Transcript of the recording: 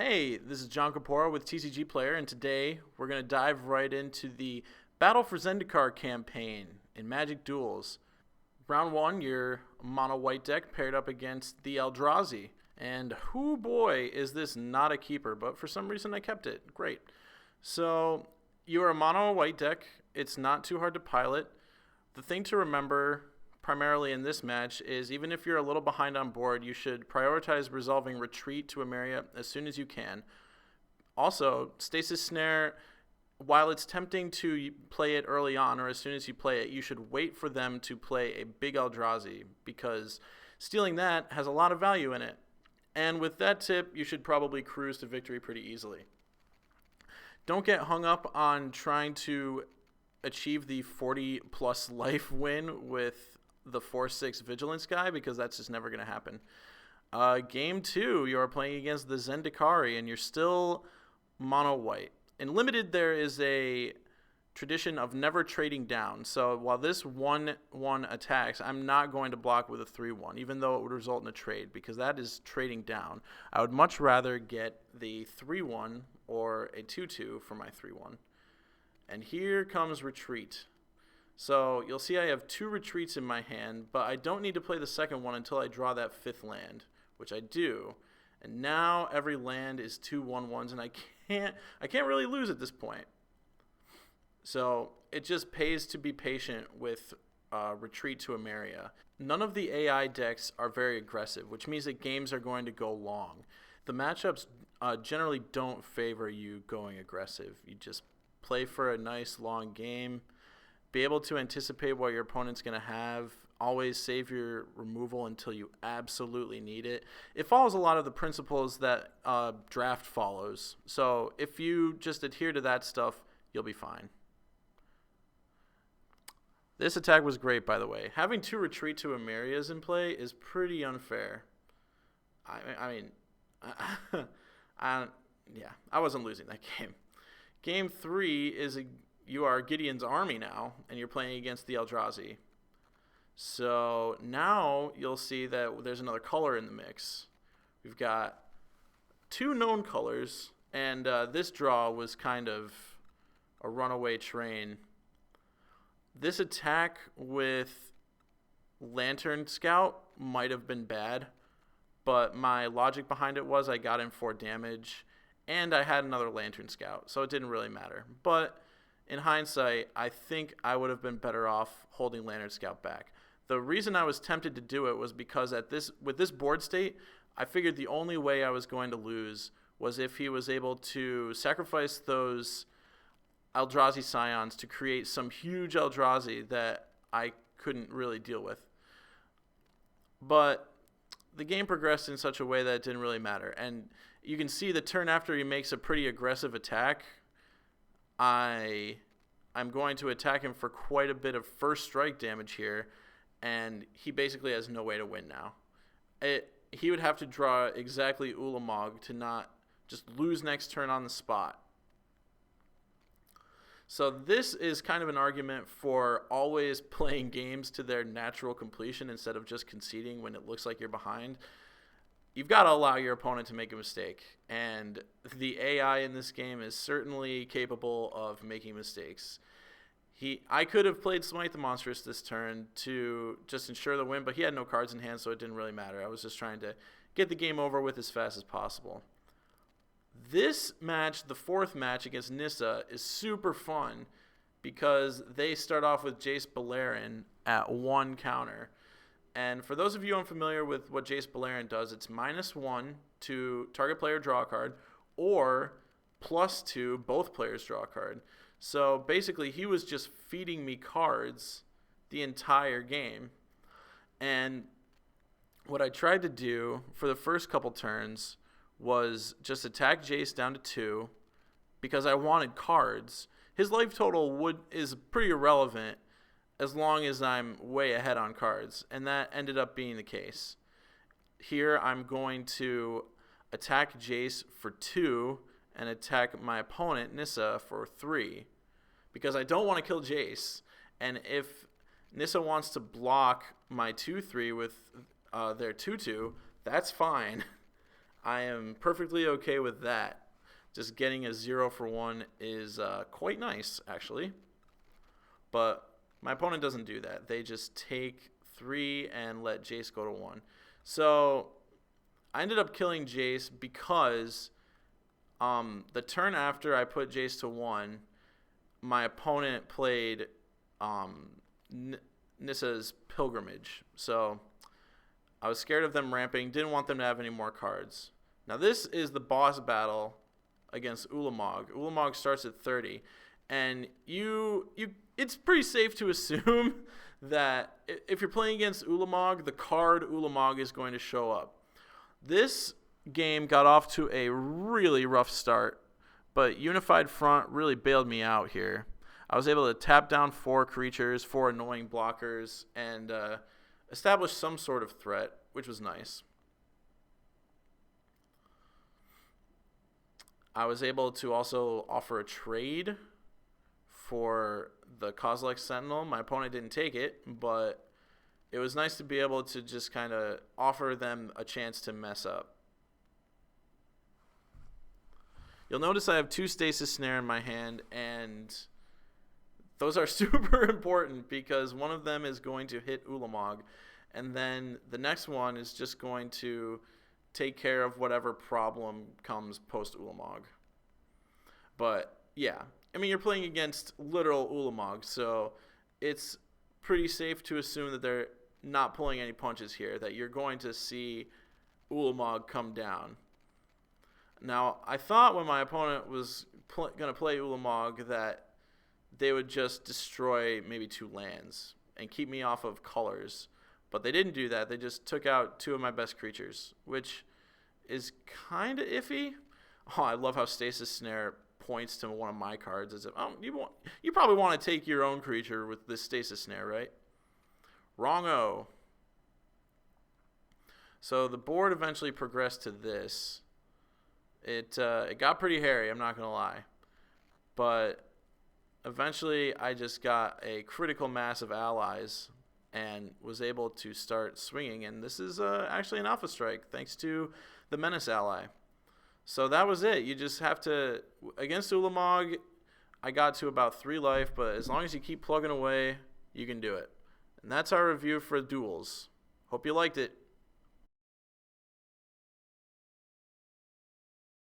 Hey, this is Jon Corpora with TCG Player, and today we're going to dive right into the Battle for Zendikar campaign in Magic Duels. Round 1, your mono white deck paired up against the Eldrazi. And whoo boy, is this not a keeper, but for some reason I kept it. Great. So, you are a mono white deck. It's not too hard to pilot. The thing to remember primarily in this match is even if you're a little behind on board, you should prioritize resolving retreat to Emeria as soon as you can. Also, Stasis Snare, while it's tempting to play it early on or as soon as you play it, you should wait for them to play a big Eldrazi because stealing that has a lot of value in it. And with that tip, you should probably cruise to victory pretty easily. Don't get hung up on trying to achieve the 40 plus life win with the 4/6 Vigilance guy because that's just never going to happen. Game 2, you are playing against the Zendakari and you're still mono white. In Limited, there is a tradition of never trading down. So while this 1/1 attacks, I'm not going to block with a 3/1, even though it would result in a trade because that is trading down. I would much rather get the 3/1 or a 2/2 for my 3/1. And here comes Retreat. So you'll see I have 2 retreats in my hand, but I don't need to play the second one until I draw that 5th land, which I do. And now every land is 2 1/1s, and I can't really lose at this point. So it just pays to be patient with Retreat to Emeria. None of the AI decks are very aggressive, which means that games are going to go long. The matchups generally don't favor you going aggressive. You just play for a nice long game. Be able to anticipate what your opponent's going to have. Always save your removal until you absolutely need it. It follows a lot of the principles that draft follows. So if you just adhere to that stuff, you'll be fine. This attack was great, by the way. Having 2 retreat to Emerias in play is pretty unfair. I wasn't losing that game. Game 3 is you are Gideon's army now, and you're playing against the Eldrazi. So now you'll see that there's another color in the mix. We've got 2 known colors, and this draw was kind of a runaway train. This attack with Lantern Scout might have been bad, but my logic behind it was I got in 4 damage, and I had another Lantern Scout, so it didn't really matter. But in hindsight, I think I would have been better off holding Lantern Scout back. The reason I was tempted to do it was because with this board state, I figured the only way I was going to lose was if he was able to sacrifice those Eldrazi Scions to create some huge Eldrazi that I couldn't really deal with. But the game progressed in such a way that it didn't really matter. And you can see the turn after he makes a pretty aggressive attack, I'm going to attack him for quite a bit of first strike damage here, and he basically has no way to win now. He would have to draw exactly Mogg to not just lose next turn on the spot. So this is kind of an argument for always playing games to their natural completion instead of just conceding when it looks like you're behind. You've got to allow your opponent to make a mistake, and the AI in this game is certainly capable of making mistakes. I could have played Smite the Monstrous this turn to just ensure the win, but he had no cards in hand, so it didn't really matter. I was just trying to get the game over with as fast as possible. This match, the 4th match against Nyssa, is super fun because they start off with Jace Beleren at 1 counter. And for those of you unfamiliar with what Jace Beleren does, it's -1 to target player draw a card, or +2, both players draw a card. So basically, he was just feeding me cards the entire game. And what I tried to do for the first couple turns was just attack Jace down to 2 because I wanted cards. His life total is pretty irrelevant as long as I'm way ahead on cards, and that ended up being the case. Here I'm going to attack Jace for 2 and attack my opponent, Nyssa, for 3 because I don't want to kill Jace, and if Nyssa wants to block my 2/3 with their 2/2, that's fine. I am perfectly okay with that. Just getting a 0 for 1 is quite nice, actually. But my opponent doesn't do that. They just take 3 and let Jace go to 1. So I ended up killing Jace because the turn after I put Jace to 1, my opponent played Nyssa's Pilgrimage. So I was scared of them ramping, didn't want them to have any more cards. Now this is the boss battle against Ulamog. Ulamog starts at 30, and it's pretty safe to assume that if you're playing against Ulamog, the card Ulamog is going to show up. This game got off to a really rough start, but Unified Front really bailed me out here. I was able to tap down 4 creatures, 4 annoying blockers, and establish some sort of threat, which was nice. I was able to also offer a trade for the Kozilek Sentinel. My opponent didn't take it, but it was nice to be able to just kind of offer them a chance to mess up. You'll notice I have 2 Stasis Snare in my hand, and those are super important because one of them is going to hit Ulamog, and then the next one is just going to take care of whatever problem comes post Ulamog. But yeah, I mean, you're playing against literal Ulamog, so it's pretty safe to assume that they're not pulling any punches here, that you're going to see Ulamog come down. Now, I thought when my opponent was going to play Ulamog that they would just destroy maybe 2 lands and keep me off of colors. But they didn't do that. They just took out 2 of my best creatures, which is kind of iffy. Oh, I love how Stasis Snare points to one of my cards as if, oh, you probably want to take your own creature with this Stasis Snare, right? Wrong-o. So the board eventually progressed to this. It got pretty hairy, I'm not going to lie. But eventually I just got a critical mass of allies and was able to start swinging. And this is actually an Alpha Strike, thanks to the Menace ally. So that was it. You just have to, against Ulamog, I got to about 3 life, but as long as you keep plugging away, you can do it. And that's our review for Duels. Hope you liked it.